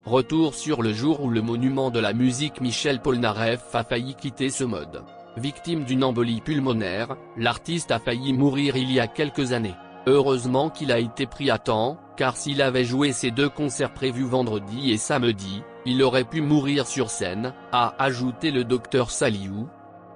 Retour sur le jour où le monument de la musique Michel Polnareff a failli quitter ce monde. Victime d'une embolie pulmonaire, l'artiste a failli mourir il y a quelques années. Heureusement qu'il a été pris à temps, car s'il avait joué ses 2 concerts prévus vendredi et samedi, il aurait pu mourir sur scène, a ajouté le docteur Saliou,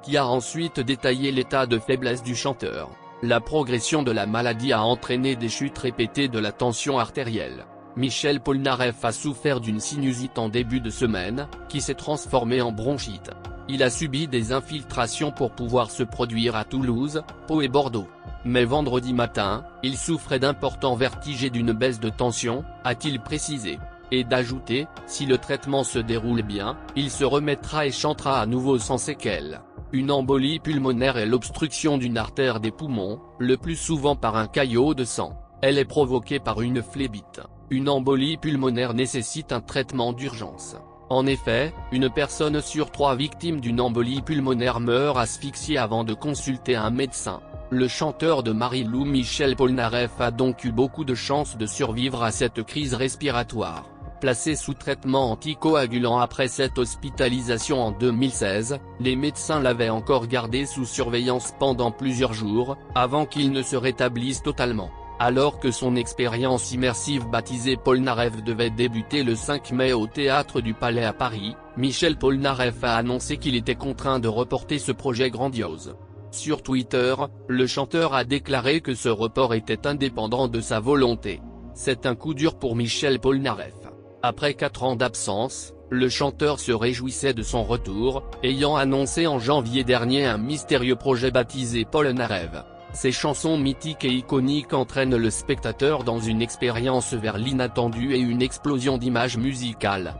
qui a ensuite détaillé l'état de faiblesse du chanteur. La progression de la maladie a entraîné des chutes répétées de la tension artérielle. Michel Polnareff a souffert d'une sinusite en début de semaine, qui s'est transformée en bronchite. Il a subi des infiltrations pour pouvoir se produire à Toulouse, Pau et Bordeaux. Mais vendredi matin, il souffrait d'importants vertiges et d'une baisse de tension, a-t-il précisé. Et d'ajouter, si le traitement se déroule bien, il se remettra et chantera à nouveau sans séquelles. Une embolie pulmonaire est l'obstruction d'une artère des poumons, le plus souvent par un caillot de sang. Elle est provoquée par une phlébite. Une embolie pulmonaire nécessite un traitement d'urgence. En effet, une personne sur 3 victimes d'une embolie pulmonaire meurt asphyxiée avant de consulter un médecin. Le chanteur de Marie-Lou Michel Polnareff a donc eu beaucoup de chances de survivre à cette crise respiratoire. Placé sous traitement anticoagulant après cette hospitalisation en 2016, les médecins l'avaient encore gardé sous surveillance pendant plusieurs jours, avant qu'il ne se rétablisse totalement. Alors que son expérience immersive baptisée Polnareff devait débuter le 5 mai au Théâtre du Palais à Paris, Michel Polnareff a annoncé qu'il était contraint de reporter ce projet grandiose. Sur Twitter, le chanteur a déclaré que ce report était indépendant de sa volonté. C'est un coup dur pour Michel Polnareff. Après 4 ans d'absence, le chanteur se réjouissait de son retour, ayant annoncé en janvier dernier un mystérieux projet baptisé Polnareff. Ces chansons mythiques et iconiques entraînent le spectateur dans une expérience vers l'inattendu et une explosion d'images musicales.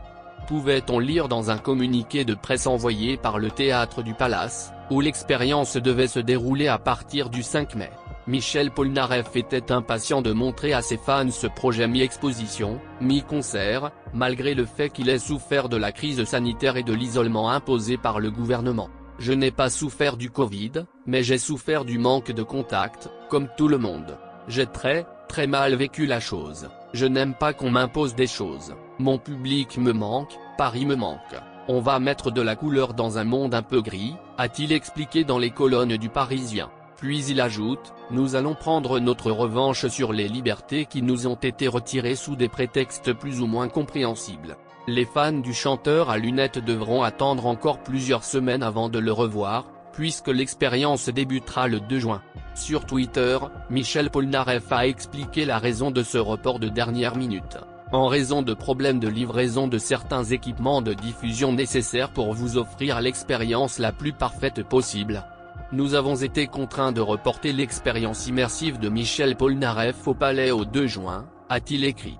Pouvait-on lire dans un communiqué de presse envoyé par le Théâtre du Palace, où l'expérience devait se dérouler à partir du 5 mai. Michel Polnareff était impatient de montrer à ses fans ce projet mi-exposition, mi-concert, malgré le fait qu'il ait souffert de la crise sanitaire et de l'isolement imposé par le gouvernement. Je n'ai pas souffert du Covid, mais j'ai souffert du manque de contact, comme tout le monde. J'ai très mal vécu la chose. Je n'aime pas qu'on m'impose des choses. Mon public me manque, Paris me manque. On va mettre de la couleur dans un monde un peu gris, a-t-il expliqué dans les colonnes du Parisien. Puis il ajoute, nous allons prendre notre revanche sur les libertés qui nous ont été retirées sous des prétextes plus ou moins compréhensibles. Les fans du chanteur à lunettes devront attendre encore plusieurs semaines avant de le revoir, puisque l'expérience débutera le 2 juin. Sur Twitter, Michel Polnareff a expliqué la raison de ce report de dernière minute. En raison de problèmes de livraison de certains équipements de diffusion nécessaires pour vous offrir l'expérience la plus parfaite possible. Nous avons été contraints de reporter l'expérience immersive de Michel Polnareff au Palais au 2 juin, a-t-il écrit.